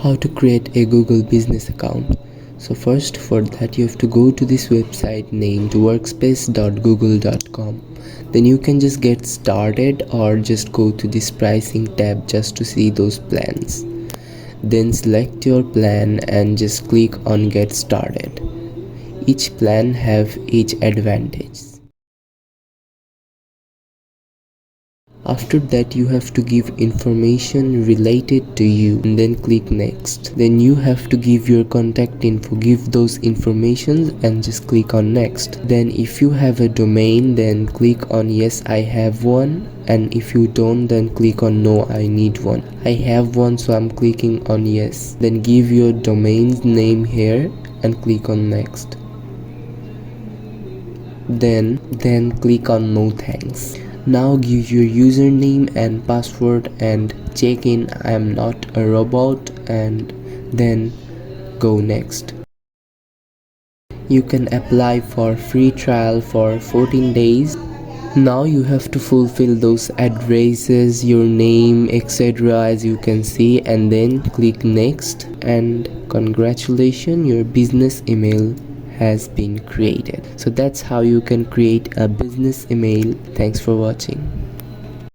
How to create a Google business account. So first, for that you have to go to this website named workspace.google.com. Then you can just get started or just go to this pricing tab just to see those plans. Then select your plan and just click on get started. Each plan have each advantage. After that you have to give information related to you and then click next. Then you have to give your contact info, give those informations and just click on next. Then if you have a domain, then click on yes I have one, and if you don't, then click on no I need one. I have one, so I'm clicking on yes. Then give your domain's name here and click on next. Then click on no thanks. Now give your username and password and check in I am not a robot, and then go next. You can apply for free trial for 14 days. Now you have to fulfill those addresses, your name, etc. as you can see, and then click next, and congratulations, your business email has been created. So that's how you can create a business email. Thanks for watching.